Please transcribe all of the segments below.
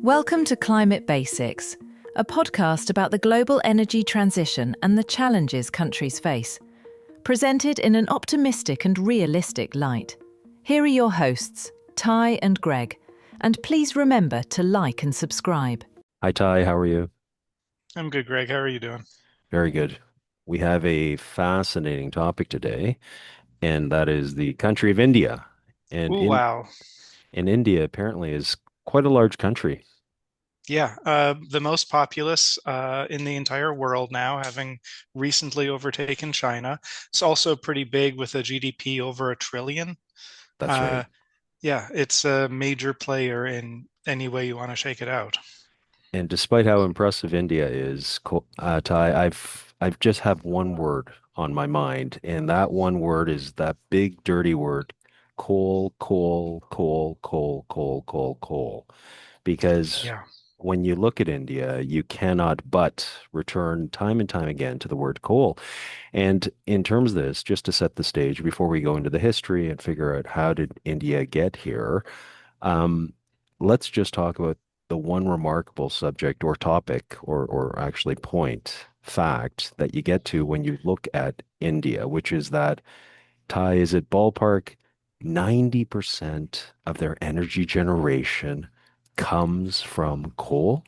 Welcome to Climate Basics, a podcast about the global energy transition and the challenges countries face, presented in an optimistic and realistic light. Here are your hosts, Ty and Greg, and please remember to like and subscribe. Hi, Ty. How are you? I'm good, Greg. How are you doing? Very good. We have a fascinating topic today, and that is the country of India. And Ooh, in wow. and India apparently is quite a large country. Yeah, the most populous in the entire world now, having recently overtaken China. It's also pretty big with a GDP over a trillion. That's right. Uh, yeah, it's a major player in any way you want to shake it out. And despite how impressive India is, Ty, I've just have one word on my mind, and that one word is that big dirty word, coal, coal, coal, coal, coal, coal, coal. Because Yeah. when you look at India, you cannot but return time and time again to the word coal. And in terms of this, just to set the stage before we go into the history and figure out how did India get here, um, let's just talk about the one remarkable subject or topic or actually point fact that you get to when you look at India, which is that Ty, is it ballpark 90% of their energy generation comes from coal?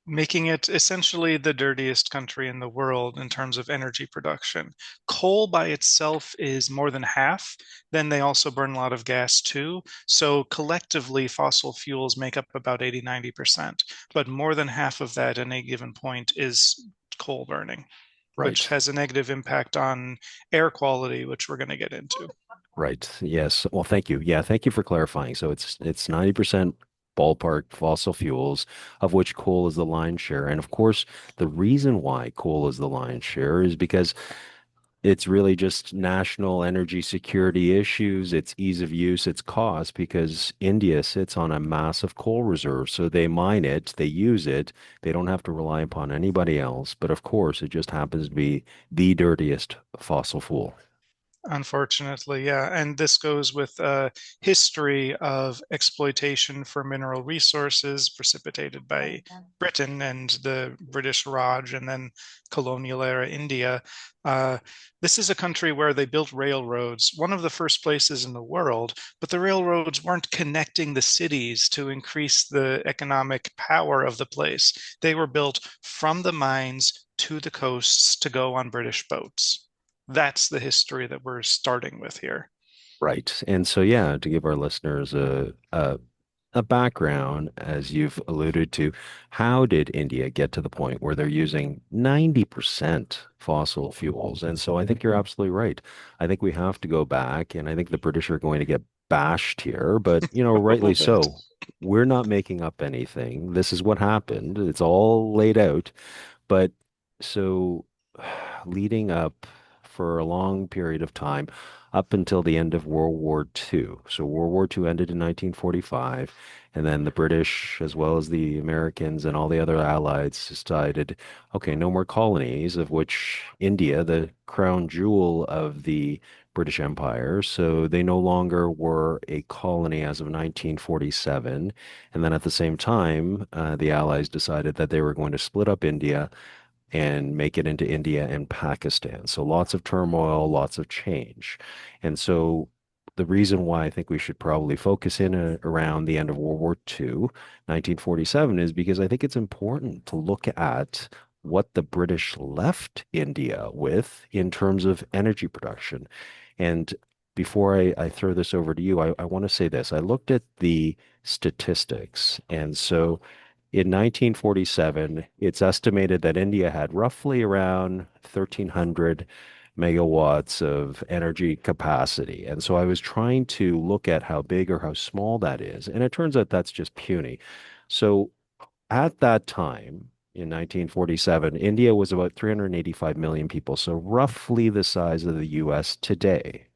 Making it essentially the dirtiest country in the world in terms of energy production. Coal by itself is more than half. Then they also burn a lot of gas too. So collectively, fossil fuels make up about 80, 90%. But more than half of that at any given point is coal burning, which Right. has a negative impact on air quality, which we're going to get into. Right. Yes. Well, thank you. Yeah, thank you for clarifying. So it's 90% ballpark fossil fuels, of which coal is the lion's share. And of course, the reason why coal is the lion's share is because it's really just national energy security issues, it's ease of use, it's cost, because India sits on a massive coal reserve. So they mine it, they use it, they don't have to rely upon anybody else. But of course, it just happens to be the dirtiest fossil fuel. Unfortunately, yeah. And this goes with a history of exploitation for mineral resources precipitated by Britain and the British Raj and then colonial era India. Uh, this is a country where they built railroads, one of the first places in the world, but the railroads weren't connecting the cities to increase the economic power of the place. They were built from the mines to the coasts to go on British boats. That's the history that we're starting with here. Right. And so, yeah, to give our listeners a background, as you've alluded to, how did India get to the point where they're using 90% fossil fuels? And so I think you're absolutely right. I think we have to go back, and I think the British are going to get bashed here, but, A little rightly bit. so. We're not making up anything. This is what happened. It's all laid out. But so leading up for a long period of time, up until the end of World War II. So World War II ended in 1945, and then the British, as well as the Americans and all the other allies, decided, okay, no more colonies, of which India, the crown jewel of the British Empire. So they no longer were a colony as of 1947. And then at the same time, the Allies decided that they were going to split up India and make it into India and Pakistan. So lots of turmoil, lots of change. And so the reason why I think we should probably focus in around the end of World War II, 1947, is because I think it's important to look at what the British left India with in terms of energy production. And before I throw this over to you, I want to say this. I looked at the statistics. And so in 1947, it's estimated that India had roughly around 1,300 megawatts of energy capacity. And so I was trying to look at how big or how small that is. And it turns out that's just puny. So at that time, in 1947, India was about 385 million people, so roughly the size of the US today.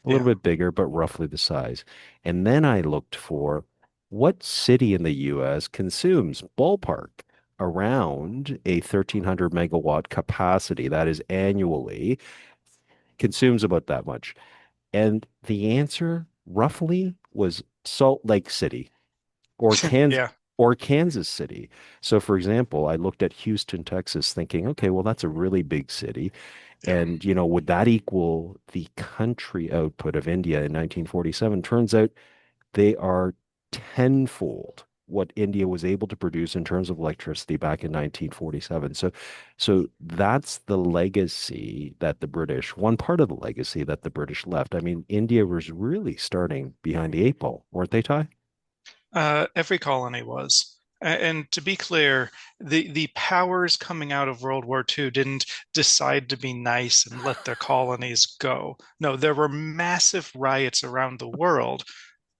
A little Yeah. bit bigger, but roughly the size. And then I looked for what city in the US consumes ballpark around a 1,300 megawatt capacity, that is annually, consumes about that much. And the answer roughly was Salt Lake City or Kansas Yeah. or Kansas City. So for example, I looked at Houston, Texas, thinking, okay, well, that's a really big city. Yeah. And, would that equal the country output of India in 1947? Turns out they are tenfold what India was able to produce in terms of electricity back in 1947. So that's the legacy that the British, one part of the legacy that the British left. I mean, India was really starting behind the eight ball, weren't they, Ty? Every colony was. And to be clear, the powers coming out of World War II didn't decide to be nice and let their colonies go. No, there were massive riots around the world.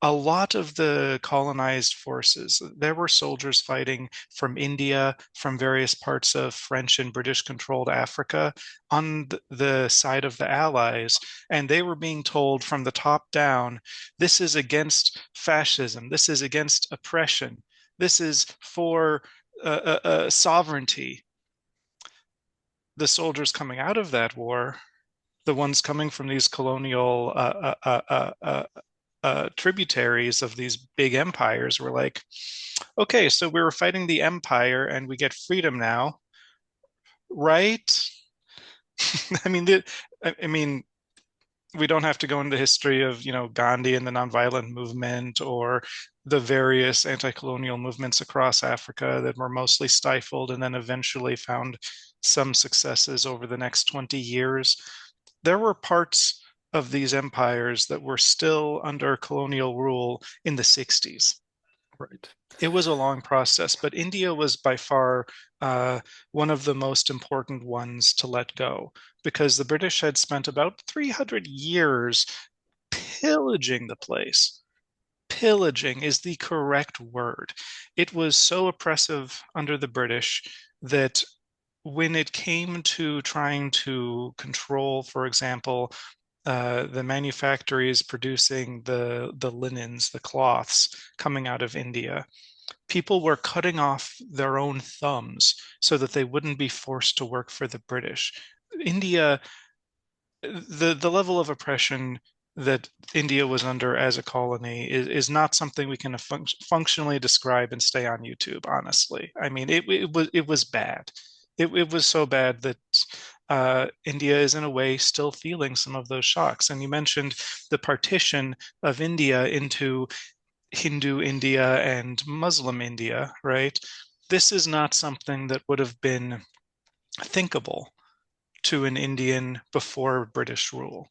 A lot of the colonized forces, there were soldiers fighting from India, from various parts of French and British controlled Africa on the side of the Allies. And they were being told from the top down, this is against fascism, this is against oppression, this is for sovereignty. The soldiers coming out of that war, the ones coming from these colonial tributaries of these big empires were like, okay, so we were fighting the empire and we get freedom now, right? I mean, I mean, we don't have to go into the history of, Gandhi and the nonviolent movement or the various anti-colonial movements across Africa that were mostly stifled and then eventually found some successes over the next 20 years. There were parts of these empires that were still under colonial rule in the 60s. Right. It was a long process, but India was by far uh, one of the most important ones to let go because the British had spent about 300 years pillaging the place. Pillaging is the correct word. It was so oppressive under the British that when it came to trying to control, for example, the manufactories producing the linens, the cloths coming out of India, people were cutting off their own thumbs so that they wouldn't be forced to work for the British. India, the level of oppression that India was under as a colony is not something we can functionally describe and stay on YouTube, honestly. I mean, it was bad. It was so bad that India is in a way still feeling some of those shocks. And you mentioned the partition of India into Hindu India and Muslim India, right? This is not something that would have been thinkable to an Indian before British rule.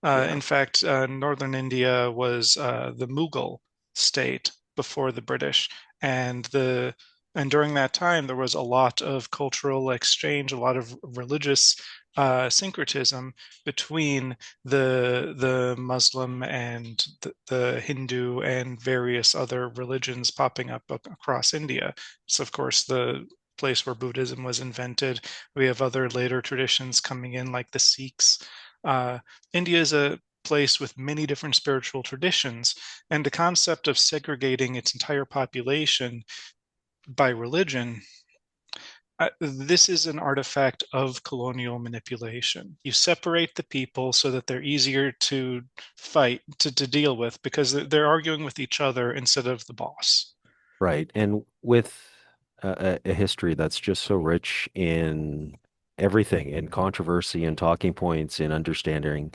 Yeah. In fact, northern India was the Mughal state before the British, and during that time there was a lot of cultural exchange, a lot of religious syncretism between the Muslim and the Hindu and various other religions popping up across India. It's of course the place where Buddhism was invented. We have other later traditions coming in, like the Sikhs. Uh, India is a place with many different spiritual traditions, and the concept of segregating its entire population by religion, this is an artifact of colonial manipulation. You separate the people so that they're easier to fight, to deal with, because they're arguing with each other instead of the boss. Right. And with a history that's just so rich in everything, in controversy and talking points, in understanding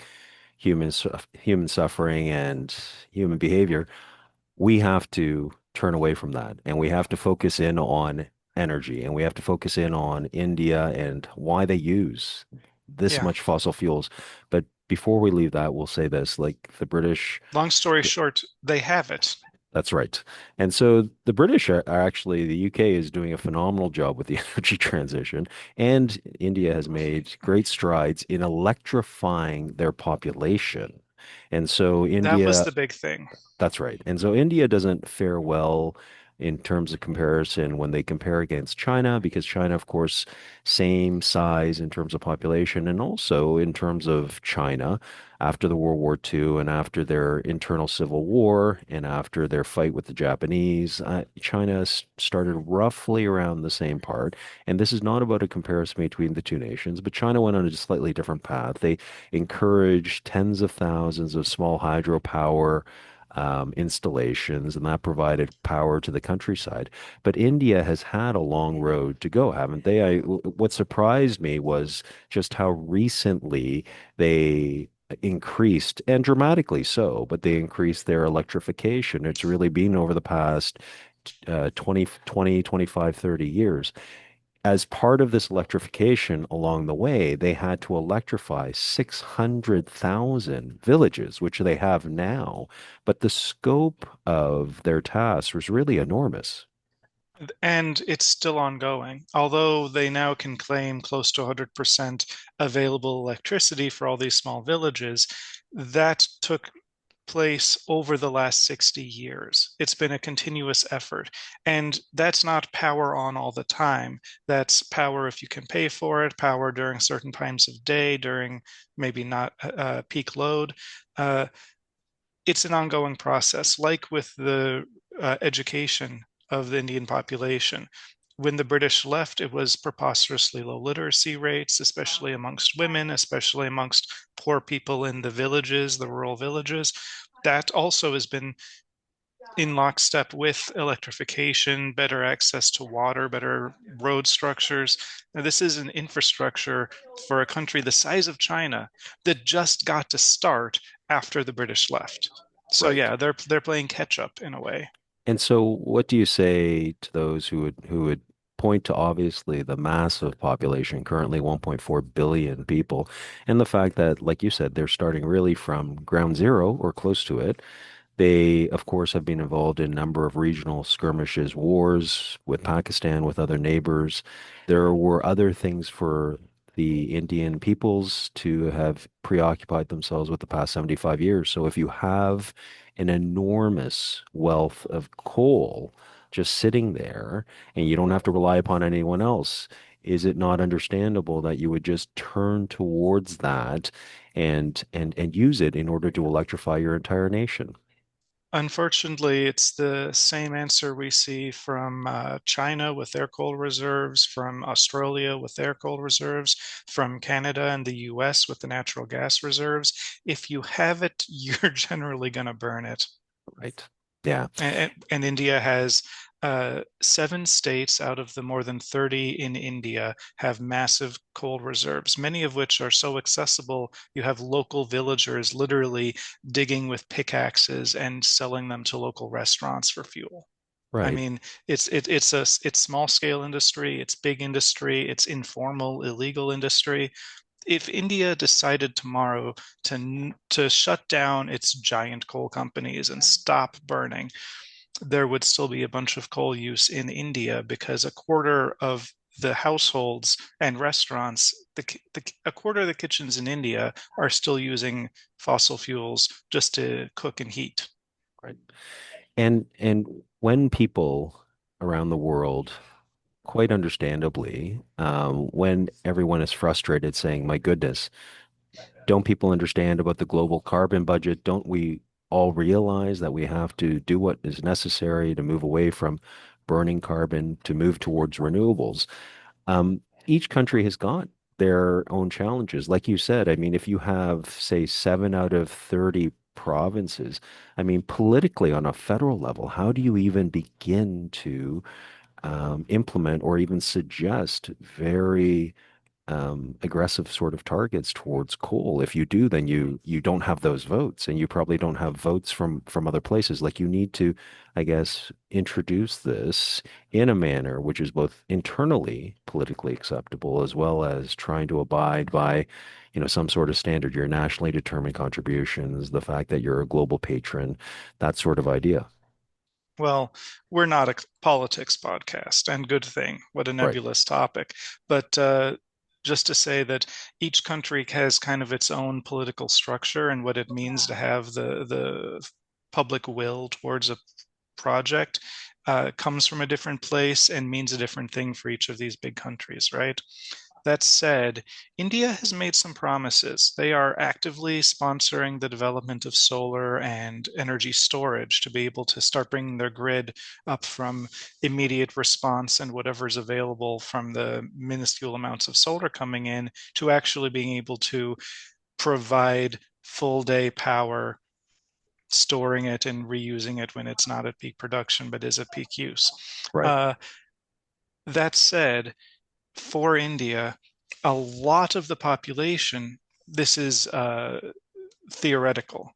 human suffering and human behavior, we have to turn away from that and we have to focus in on energy and we have to focus in on India and why they use this Yeah. much fossil fuels. But before we leave that, we'll say this, like the British. Long story short, they have it. That's right. And so the British are actually, the UK is doing a phenomenal job with the energy transition, and India has made great strides in electrifying their population. And so That was India, the big thing. that's right. And so India doesn't fare well in terms of comparison when they compare against China, because China, of course, same size in terms of population and also in terms of China after the World War II and after their internal civil war and after their fight with the Japanese. China started roughly around the same part. And this is not about a comparison between the two nations, but China went on a slightly different path. They encouraged tens of thousands of small hydropower installations, and that provided power to the countryside. But India has had a long road to go, haven't they? What surprised me was just how recently they increased, and dramatically so, but they increased their electrification. It's really been over the past 20, 25, 30 years. As part of this electrification along the way, they had to electrify 600,000 villages, which they have now. But the scope of their task was really enormous. And it's still ongoing. Although they now can claim close to 100% available electricity for all these small villages, that took place over the last 60 years. It's been a continuous effort. And that's not power on all the time. That's power if you can pay for it, power during certain times of day, during maybe not peak load. Uh, it's an ongoing process, like with the education of the Indian population. When the British left, it was preposterously low literacy rates, especially amongst women, especially amongst poor people in the villages, the rural villages. That also has been in lockstep with electrification, better access to water, better road structures. Now, this is an infrastructure for a country the size of China that just got to start after the British left. So Right. yeah, they're playing catch up in a way. And so what do you say to those who would point to obviously the massive population, currently 1.4 billion people, and the fact that, like you said, they're starting really from ground zero or close to it. They, of course, have been involved in a number of regional skirmishes, wars with Pakistan, with other neighbors. There were other things for the Indian peoples to have preoccupied themselves with the past 75 years. So if you have an enormous wealth of coal just sitting there and you don't have to rely upon anyone else, is it not understandable that you would just turn towards that and use it in order to electrify your entire nation? Unfortunately, it's the same answer we see from China with their coal reserves, from Australia with their coal reserves, from Canada and the US with the natural gas reserves. If you have it, you're generally going to burn it. Right. Yeah. And India has 7 states out of the more than 30 in India have massive coal reserves, many of which are so accessible. You have local villagers literally digging with pickaxes and selling them to local restaurants for fuel. I Right. mean, it's small scale industry, it's big industry, it's informal, illegal industry. If India decided tomorrow to shut down its giant coal companies and stop burning, there would still be a bunch of coal use in India because a quarter of the households and restaurants, a quarter of the kitchens in India are still using fossil fuels just to cook and heat. Right. And when people around the world, quite understandably, when everyone is frustrated saying, my goodness, don't people understand about the global carbon budget? Don't we all realize that we have to do what is necessary to move away from burning carbon to move towards renewables? Each country has got their own challenges. Like you said, I mean, if you have, say, 7 out of 30 provinces, I mean, politically on a federal level, how do you even begin to implement or even suggest very aggressive sort of targets towards coal? If you do, then you don't have those votes, and you probably don't have votes from other places. Like you need to, I guess, introduce this in a manner which is both internally politically acceptable as well as trying to abide by, some sort of standard, your nationally determined contributions, the fact that you're a global patron, that sort of idea. Well, we're not a politics podcast, and good thing. What a Right. nebulous topic. But just to say that each country has kind of its own political structure and what it means to have the public will towards a project comes from a different place and means a different thing for each of these big countries, right? That said, India has made some promises. They are actively sponsoring the development of solar and energy storage to be able to start bringing their grid up from immediate response and whatever's available from the minuscule amounts of solar coming in to actually being able to provide full day power storing it and reusing it when it's not at peak production but is at peak use. Right. Uh, that said, for India, a lot of the population, this is theoretical.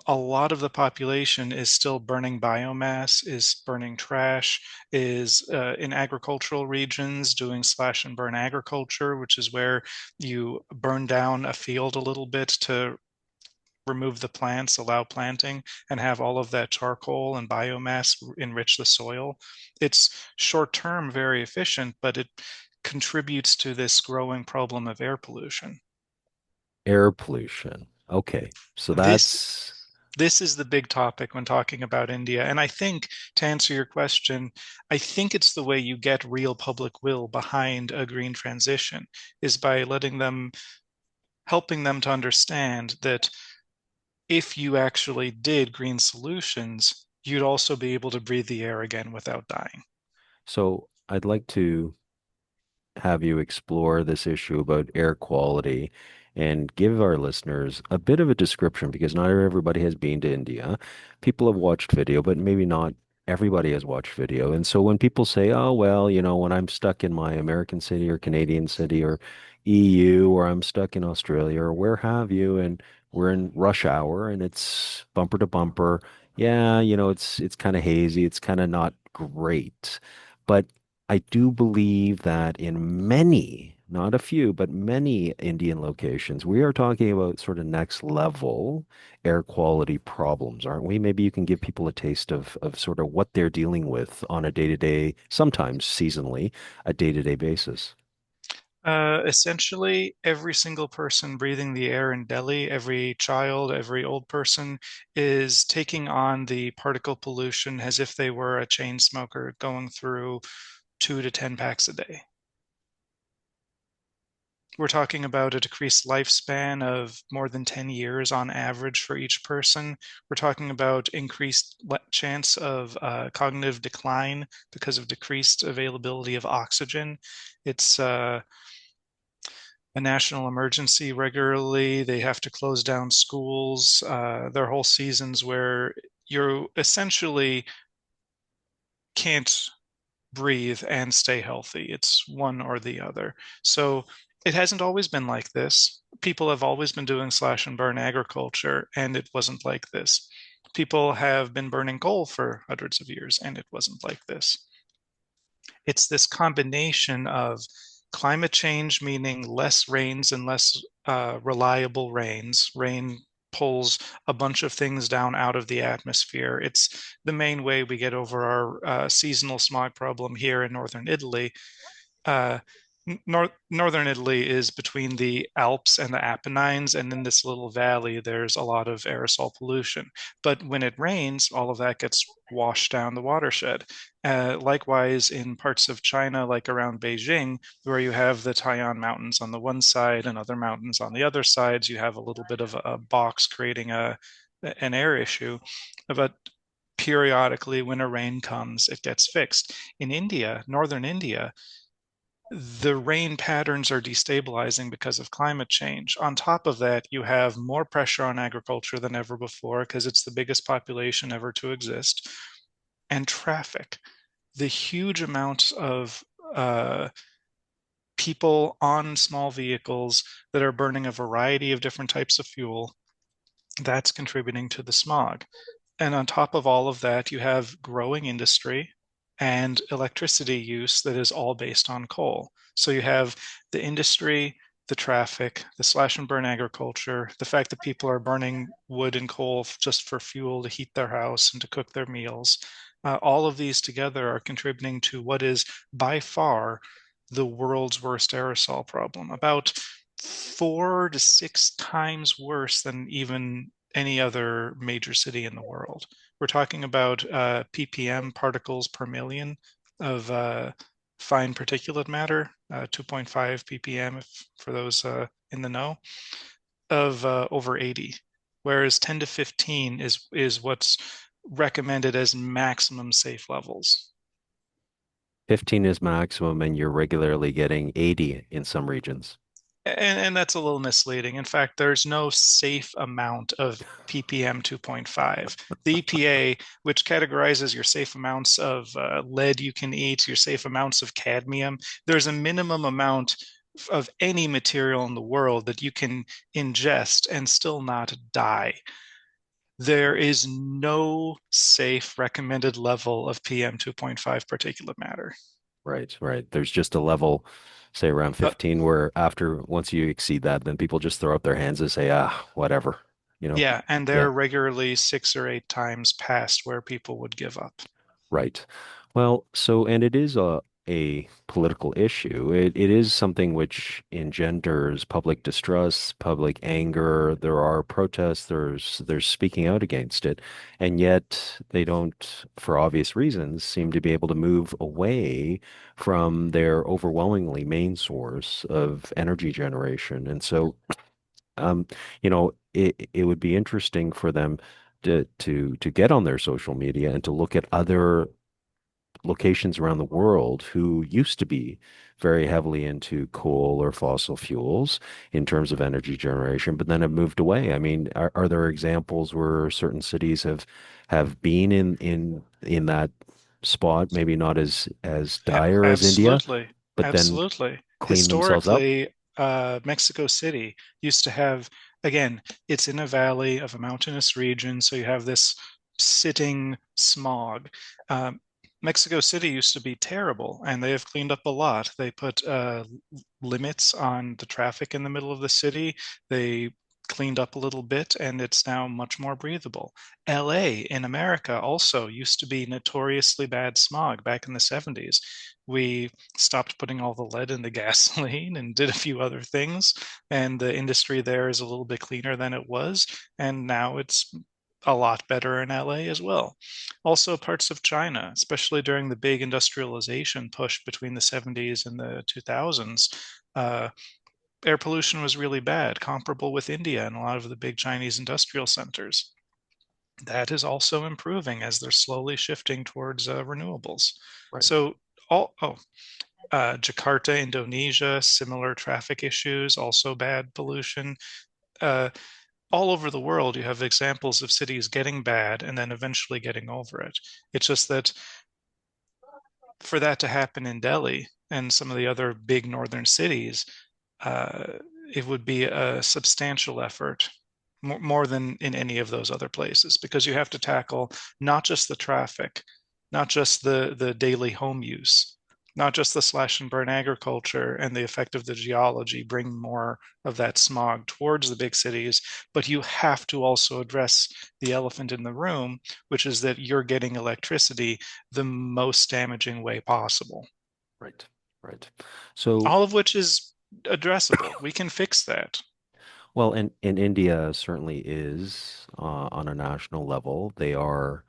A lot of the population is still burning biomass, is burning trash, is in agricultural regions doing slash and burn agriculture, which is where you burn down a field a little bit to remove the plants, allow planting, and have all of that charcoal and biomass enrich the soil. It's short term very efficient, but it contributes to this growing problem of air pollution. Air pollution. Okay. So This that's this is the big topic when talking about India. And I think, to answer your question, I think it's the way you get real public will behind a green transition is by helping them to understand that if you actually did green solutions, you'd also be able to breathe the air again without dying. so I'd like to have you explore this issue about air quality and give our listeners a bit of a description because not everybody has been to India. People have watched video, but maybe not everybody has watched video. And so when people say, oh, well, when I'm stuck in my American city or Canadian city or EU or I'm stuck in Australia or where have you, and we're in rush hour and it's bumper to bumper. Yeah, it's kind of hazy. It's kind of not great. But I do believe that in many, not a few, but many Indian locations, we are talking about sort of next level air quality problems, aren't we? Maybe you can give people a taste of sort of what they're dealing with on a day-to-day, sometimes seasonally, a day-to-day basis. Essentially, every single person breathing the air in Delhi, every child, every old person is taking on the particle pollution as if they were a chain smoker going through 2 to 10 packs a day. We're talking about a decreased lifespan of more than 10 years on average for each person. We're talking about increased chance of cognitive decline because of decreased availability of oxygen. It's a national emergency regularly. They have to close down schools. There are whole seasons where you essentially can't breathe and stay healthy. It's one or the other. So it hasn't always been like this. People have always been doing slash and burn agriculture, and it wasn't like this. People have been burning coal for hundreds of years, and it wasn't like this. It's this combination of climate change, meaning less rains and less reliable rains. Rain pulls a bunch of things down out of the atmosphere. It's the main way we get over our seasonal smog problem here in northern Italy. uh, Northern Italy is between the Alps and the Apennines, and in this little valley, there's a lot of aerosol pollution. But when it rains, all of that gets washed down the watershed. Likewise, in parts of China, like around Beijing, where you have the Taiyan Mountains on the one side and other mountains on the other sides, you have a little bit of a box creating an air issue. But periodically, when a rain comes, it gets fixed. In India, northern India, the rain patterns are destabilizing because of climate change. On top of that, you have more pressure on agriculture than ever before because it's the biggest population ever to exist, and traffic. The huge amount of people on small vehicles that are burning a variety of different types of fuel, that's contributing to the smog. And on top of all of that, you have growing industry and electricity use that is all based on coal. So you have the industry, the traffic, the slash and burn agriculture, the fact that people are burning wood and coal just for fuel to heat their house and to cook their meals. All of these together are contributing to what is by far the world's worst aerosol problem. About 4 to 6 times worse than even any other major city in the world. We're talking about ppm, particles per million, of fine particulate matter, 2.5 ppm for those in the know, of over 80, whereas 10 to 15 is what's recommended as maximum safe levels. 15 is maximum, and you're regularly getting 80 in some regions. And that's a little misleading. In fact, there's no safe amount of ppm 2.5. The EPA, which categorizes your safe amounts of lead you can eat, your safe amounts of cadmium, there's a minimum amount of any material in the world that you can ingest and still not die. There is no safe recommended level of PM 2.5 particulate matter. Right, right. There's just a level, say around Uh, 15, where after once you exceed that, then people just throw up their hands and say, ah, whatever, you know? yeah, and Yeah. they're regularly 6 or 8 times past where people would give up. Right. Well, so, and it is a political issue. It is something which engenders public distrust, public anger. There are protests, there's speaking out against it, and yet they don't, for obvious reasons, seem to be able to move away from their overwhelmingly main source of energy generation. And so, um, it would be interesting for them to get on their social media and to look at other locations around the world who used to be very heavily into coal or fossil fuels in terms of energy generation, but then have moved away. I mean, are there examples where certain cities have been in that spot, maybe not as dire as India, Absolutely. but then Absolutely. clean themselves up? Historically, Mexico City used to have, again, it's in a valley of a mountainous region, so you have this sitting smog. Um, Mexico City used to be terrible, and they have cleaned up a lot. They put limits on the traffic in the middle of the city. They cleaned up a little bit, and it's now much more breathable. LA in America also used to be notoriously bad smog back in the 70s. We stopped putting all the lead in the gasoline and did a few other things, and the industry there is a little bit cleaner than it was, and now it's a lot better in LA as well. Also, parts of China, especially during the big industrialization push between the 70s and the 2000s, uh, air pollution was really bad, comparable with India and a lot of the big Chinese industrial centers. That is also improving as they're slowly shifting towards renewables. Right. So, Jakarta, Indonesia, similar traffic issues, also bad pollution. Uh, all over the world, you have examples of cities getting bad and then eventually getting over it. It's just that for that to happen in Delhi and some of the other big northern cities, uh, it would be a substantial effort, more than in any of those other places, because you have to tackle not just the traffic, not just the daily home use, not just the slash and burn agriculture and the effect of the geology bring more of that smog towards the big cities, but you have to also address the elephant in the room, which is that you're getting electricity the most damaging way possible. Right. Right. So, All of which is addressable. We can fix that. well, and India certainly is on a national level. They are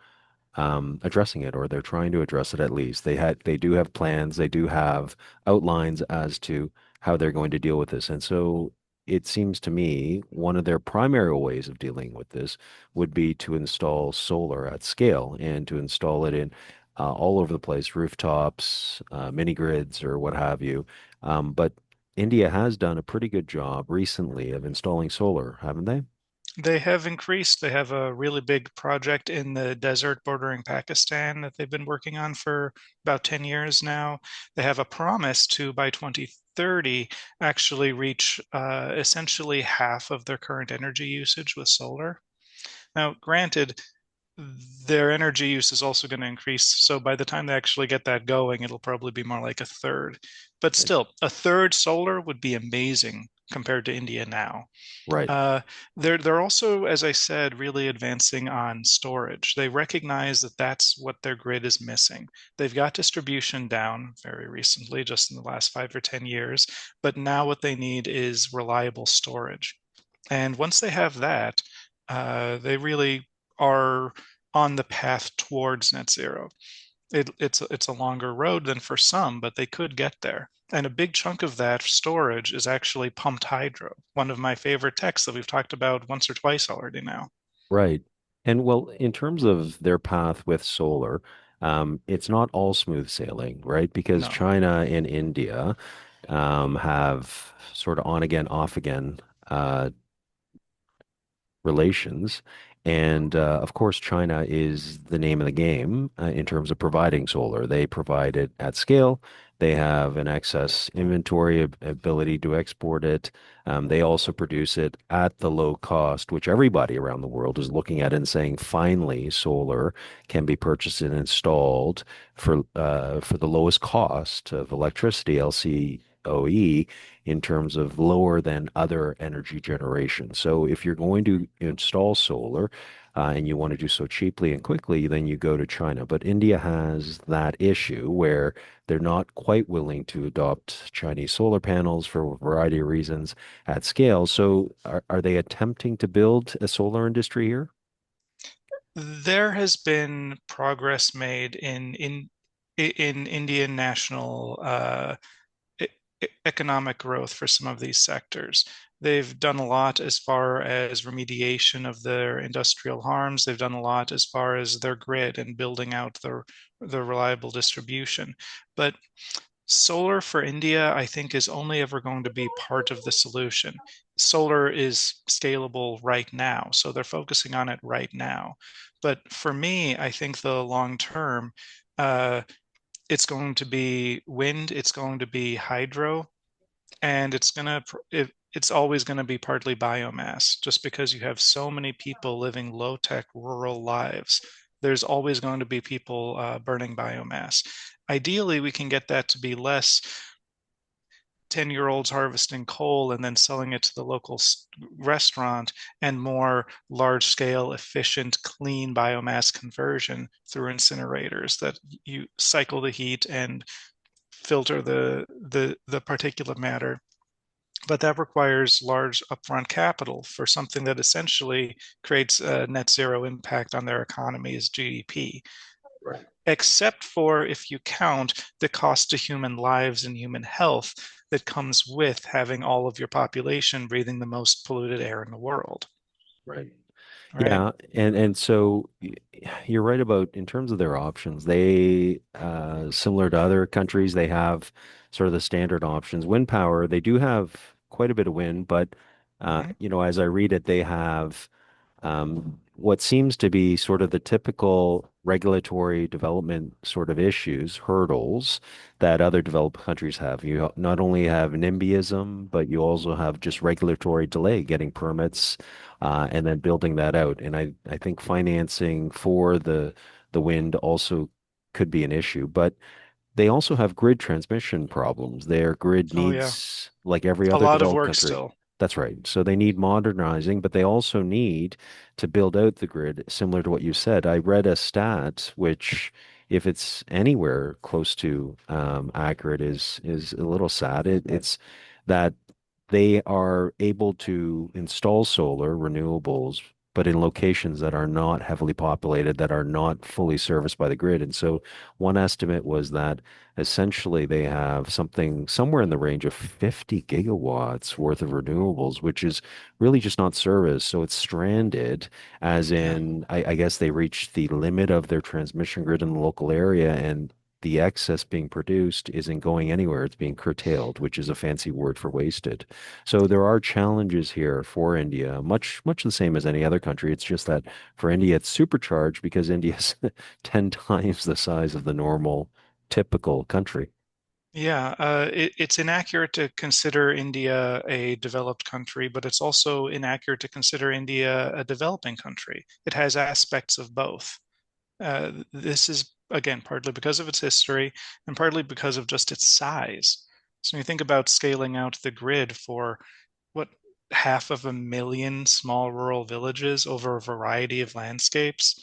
addressing it, or they're trying to address it at least. They do have plans, they do have outlines as to how they're going to deal with this. And so it seems to me one of their primary ways of dealing with this would be to install solar at scale and to install it in all over the place, rooftops, mini grids, or what have you. But India has done a pretty good job recently of installing solar, haven't they? They have increased. They have a really big project in the desert bordering Pakistan that they've been working on for about 10 years now. They have a promise to, by 2030, actually reach essentially half of their current energy usage with solar. Now, granted, their energy use is also going to increase. So by the time they actually get that going, it'll probably be more like a third. But Right. still, a third solar would be amazing compared to India now. Right. Uh, they're also, as I said, really advancing on storage. They recognize that that's what their grid is missing. They've got distribution down very recently, just in the last 5 or 10 years, but now what they need is reliable storage. And once they have that, they really are on the path towards net zero. It's a longer road than for some, but they could get there. And a big chunk of that storage is actually pumped hydro, one of my favorite techs that we've talked about once or twice already now. Right. And well, in terms of their path with solar, it's not all smooth sailing, right? Because No. China and India have sort of on again, off again uh, relations. And of course, China is the name of the game in terms of providing solar. They provide it at scale. They have an excess inventory ability to export it. They also produce it at the low cost, which everybody around the world is looking at and saying, finally, solar can be purchased and installed for the lowest cost of electricity, LCOE, in terms of lower than other energy generation. So if you're going to install solar and you want to do so cheaply and quickly, then you go to China. But India has that issue where they're not quite willing to adopt Chinese solar panels for a variety of reasons at scale. So are they attempting to build a solar industry here? There has been progress made in Indian national e- economic growth for some of these sectors. They've done a lot as far as remediation of their industrial harms. They've done a lot as far as their grid and building out the reliable distribution. But solar for India, I think, is only ever going to be part of the solution. Solar is scalable right now, so they're focusing on it right now. But for me, I think the long term, uh, it's going to be wind, it's going to be hydro, and it's always going to be partly biomass just because you have so many people living low tech rural lives. There's always going to be people burning biomass. Ideally, we can get that to be less 10-year-olds harvesting coal and then selling it to the local restaurant, and more large scale, efficient, clean biomass conversion through incinerators that you cycle the heat and filter the particulate matter. But that requires large upfront capital for something that essentially creates a net zero impact on their economy's GDP, Right. except for if you count the cost to human lives and human health that comes with having all of your population breathing the most polluted air in the world, Right. right? Yeah, and so you're right about in terms of their options. They similar to other countries, they have sort of the standard options. Wind power, they do have quite a bit of wind, but Mhm. as I read it, they have what seems to be sort of the typical regulatory development sort of issues, hurdles that other developed countries have. You not only have NIMBYism, but you also have just regulatory delay, getting permits, and then building that out. And I think financing for the wind also could be an issue. But they also have grid transmission problems. Their grid Oh yeah, needs, like every a other lot of developed work country. still. That's right. So they need modernizing, but they also need to build out the grid, similar to what you said. I read a stat which, if it's anywhere close to accurate, is a little sad. It's that they are able to install solar renewables, but in locations that are not heavily populated, that are not fully serviced by the grid. And so one estimate was that essentially they have something somewhere in the range of 50 gigawatts worth of renewables, which is really just not serviced. So it's stranded, as Yeah. in, I guess they reached the limit of their transmission grid in the local area, and the excess being produced isn't going anywhere. It's being curtailed, which is a fancy word for wasted. So there are challenges here for India, much the same as any other country. It's just that for India, it's supercharged because India's 10 times the size of the normal typical country. Yeah, it's inaccurate to consider India a developed country, but it's also inaccurate to consider India a developing country. It has aspects of both. This is, again, partly because of its history and partly because of just its size. So when you think about scaling out the grid for what, 500,000 small rural villages over a variety of landscapes.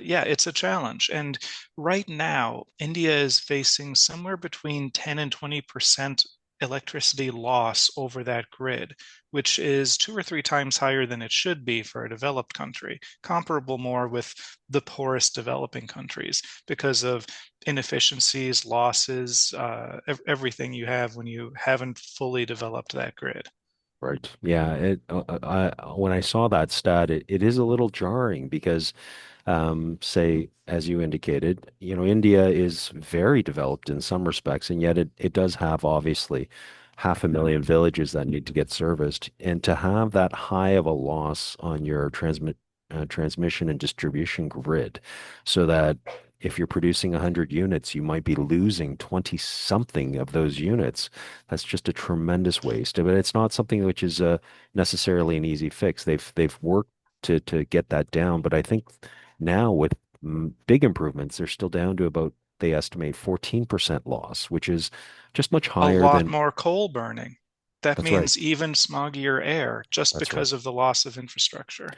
Yeah, it's a challenge. And right now, India is facing somewhere between 10 and 20% electricity loss over that grid, which is 2 or 3 times higher than it should be for a developed country, comparable more with the poorest developing countries because of inefficiencies, losses, everything you have when you haven't fully developed that grid. Right. Yeah. When I saw that stat, it is a little jarring because, say, as you indicated, India is very developed in some respects, and yet it does have obviously half a million villages that need to get serviced. And to have that high of a loss on your transmission and distribution grid, so that if you're producing 100 units, you might be losing 20 something of those units. That's just a tremendous waste. But it's not something which is necessarily an easy fix. They've worked to get that down, but I think now with big improvements, they're still down to about, they estimate 14% loss, which is just much A higher lot than, more coal burning. That that's right. means even smoggier air just That's right. because of the loss of infrastructure.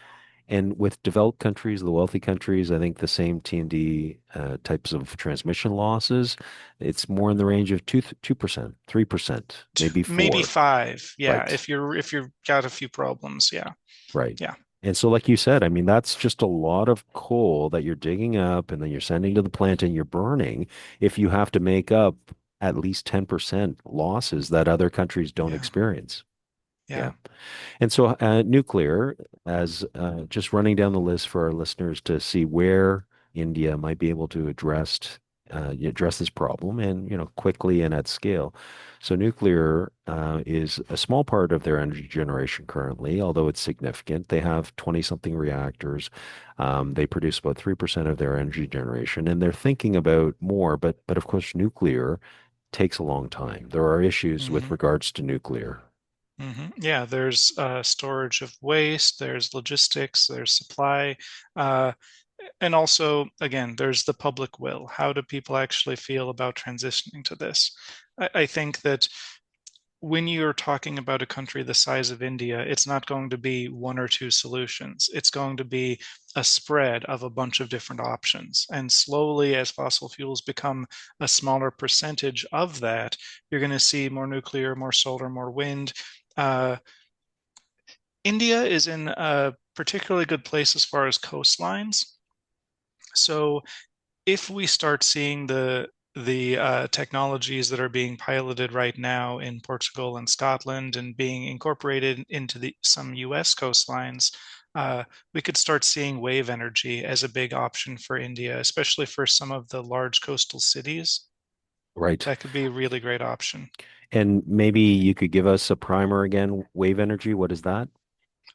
And with developed countries, the wealthy countries, I think the same T&D types of transmission losses, it's more in the range of 2%, 3%, maybe Maybe 4. five. Yeah, Right. if you've got a few problems. Yeah. Right. Yeah. And so, like you said, I mean, that's just a lot of coal that you're digging up and then you're sending to the plant and you're burning if you have to make up at least 10% losses that other countries don't Yeah. experience. Yeah. Yeah. And so, nuclear, as just running down the list for our listeners to see where India might be able to address this problem, and quickly and at scale. So, nuclear is a small part of their energy generation currently, although it's significant. They have 20 something reactors. They produce about 3% of their energy generation, and they're thinking about more. But of course, nuclear takes a long time. There are issues with Hmm. regards to nuclear. Yeah, there's storage of waste, there's logistics, there's supply, uh, and also, again, there's the public will. How do people actually feel about transitioning to this? I think that when you're talking about a country the size of India, it's not going to be one or two solutions. It's going to be a spread of a bunch of different options. And slowly, as fossil fuels become a smaller percentage of that, you're going to see more nuclear, more solar, more wind. Uh, India is in a particularly good place as far as coastlines. So if we start seeing the technologies that are being piloted right now in Portugal and Scotland and being incorporated into some US coastlines, we could start seeing wave energy as a big option for India, especially for some of the large coastal cities. Right. That could be a really great option. And maybe you could give us a primer again. Wave energy, what is that?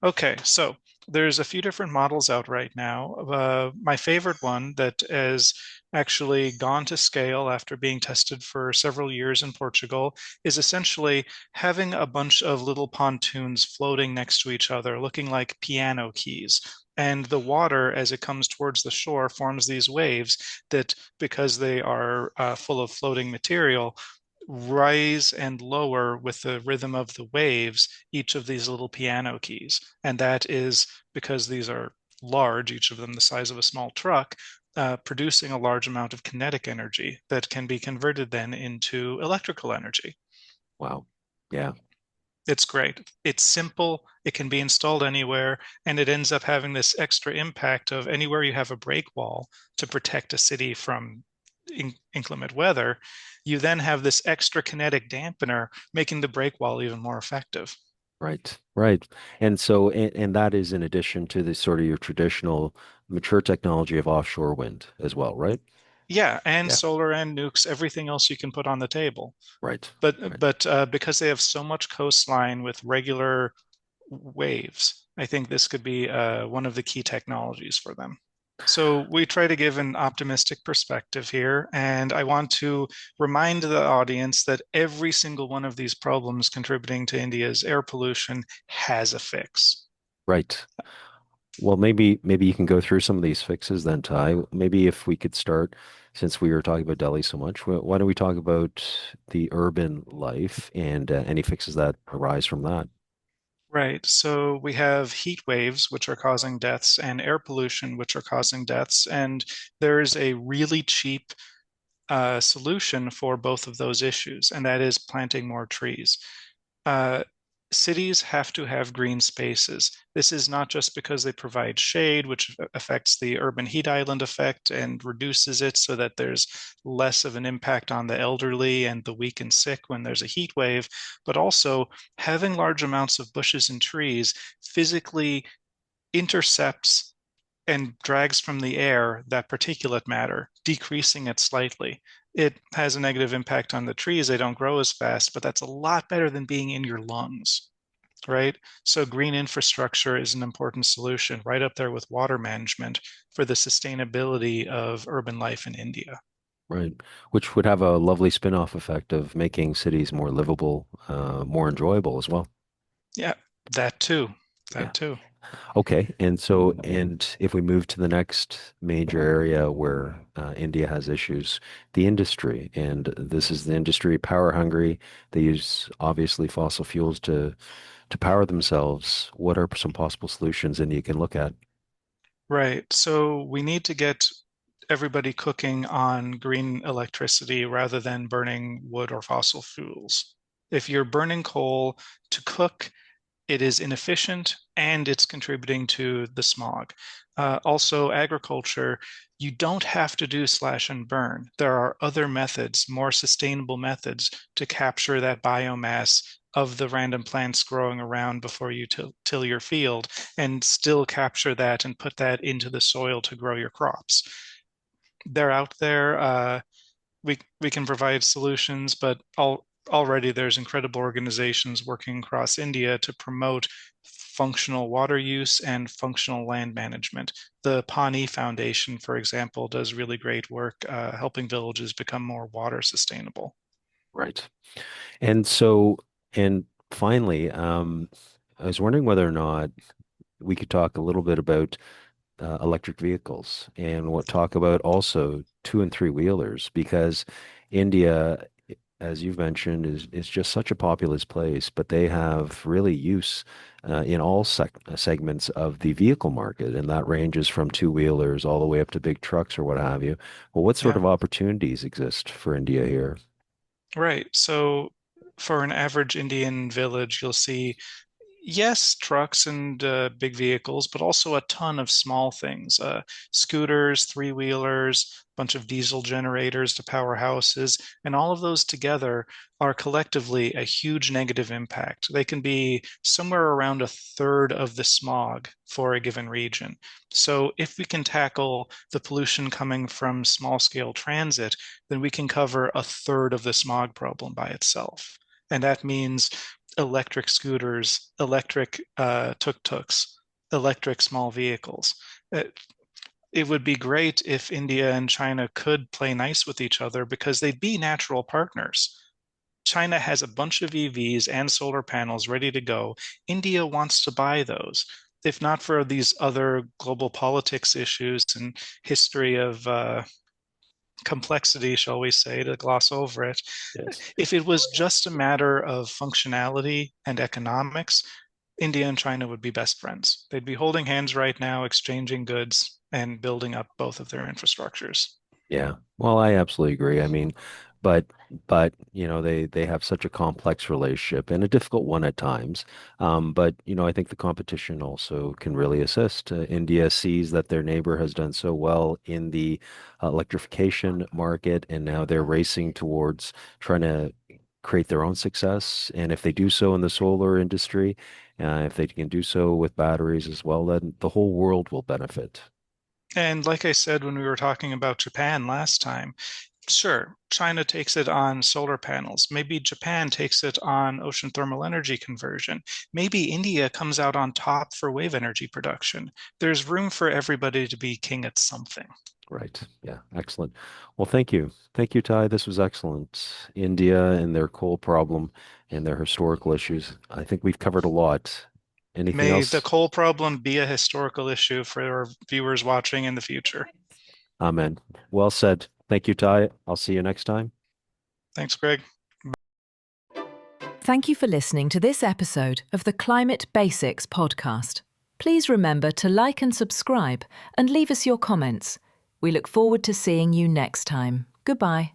Okay, so there's a few different models out right now. My favorite one that has actually gone to scale after being tested for several years in Portugal is essentially having a bunch of little pontoons floating next to each other, looking like piano keys. And the water, as it comes towards the shore, forms these waves that, because they are full of floating material, rise and lower with the rhythm of the waves, each of these little piano keys. And that is because these are large, each of them the size of a small truck, producing a large amount of kinetic energy that can be converted then into electrical energy. Wow. Yeah. It's great. It's simple. It can be installed anywhere, and it ends up having this extra impact of anywhere you have a break wall to protect a city from inclement weather, you then have this extra kinetic dampener, making the break wall even more effective. Right. Right. And so, and that is in addition to the sort of your traditional mature technology of offshore wind as well, right? Yeah, and Yeah. solar and nukes, everything else you can put on the table. Right. But Right. because they have so much coastline with regular waves, I think this could be one of the key technologies for them. So we try to give an optimistic perspective here, and I want to remind the audience that every single one of these problems contributing to India's air pollution has a fix. Right. Well, maybe you can go through some of these fixes then, Ty. Maybe if we could start, since we were talking about Delhi so much, why don't we talk about the urban life and any fixes that arise from that? Right. So we have heat waves, which are causing deaths, and air pollution, which are causing deaths. And there is a really cheap solution for both of those issues, and that is planting more trees. Uh, Cities have to have green spaces. This is not just because they provide shade, which affects the urban heat island effect and reduces it so that there's less of an impact on the elderly and the weak and sick when there's a heat wave, but also having large amounts of bushes and trees physically intercepts and drags from the air that particulate matter, decreasing it slightly. It has a negative impact on the trees. They don't grow as fast, but that's a lot better than being in your lungs, right? So green infrastructure is an important solution, right up there with water management for the sustainability of urban life in India. Right. Which would have a lovely spin-off effect of making cities more livable, more enjoyable as well. Yeah, that too. Yeah. That too. Okay. And if we move to the next major area where India has issues, the industry, and this is the industry power hungry. They use obviously fossil fuels to power themselves. What are some possible solutions India can look at? Right. So we need to get everybody cooking on green electricity rather than burning wood or fossil fuels. If you're burning coal to cook, it is inefficient and it's contributing to the smog. Also, agriculture, you don't have to do slash and burn. There are other methods, more sustainable methods to capture that biomass of the random plants growing around before you till your field and still capture that and put that into the soil to grow your crops. They're out there. We can provide solutions, but already there's incredible organizations working across India to promote functional water use and functional land management. The Pani Foundation, for example, does really great work helping villages become more water sustainable. Right. And so, and finally, I was wondering whether or not we could talk a little bit about electric vehicles and what talk about also two and three wheelers because India, as you've mentioned, is just such a populous place, but they have really use in all segments of the vehicle market, and that ranges from two wheelers all the way up to big trucks or what have you. Well, what sort Yeah, of opportunities exist for India here? right. So for an average Indian village, you'll see yes, trucks and big vehicles, but also a ton of small things, scooters, three-wheelers, bunch of diesel generators to power houses, and all of those together are collectively a huge negative impact. They can be somewhere around a third of the smog for a given region. So if we can tackle the pollution coming from small-scale transit, then we can cover a third of the smog problem by itself. And that means electric scooters, electric tuk-tuks, electric small vehicles. It, it would be great if India and China could play nice with each other because they'd be natural partners. China has a bunch of EVs and solar panels ready to go. India wants to buy those. If not for these other global politics issues and history of complexity, shall we say, to gloss over it. Yes. If it was just a matter of functionality and economics, India and China would be best friends. They'd be holding hands right now, exchanging goods and building up both of their infrastructures. Yeah. Well, I absolutely agree. I mean, but they have such a complex relationship and a difficult one at times. But I think the competition also can really assist. India sees that their neighbor has done so well in the electrification market, and now they're racing towards trying to create their own success. And if they do so in the solar industry, if they can do so with batteries as well, then the whole world will benefit. And like I said when we were talking about Japan last time, sure, China takes it on solar panels. Maybe Japan takes it on ocean thermal energy conversion. Maybe India comes out on top for wave energy production. There's room for everybody to be king at something. Right. Yeah. Excellent. Well, thank you. Thank you, Ty. This was excellent. India and their coal problem and their historical issues. I think we've covered a lot. Anything May the else? coal problem be a historical issue for our viewers watching in the future. Amen. Well said. Thank you, Ty. I'll see you next time. Thanks, Greg. Thank you for listening to this episode of the Climate Basics podcast. Please remember to like and subscribe and leave us your comments. We look forward to seeing you next time. Goodbye.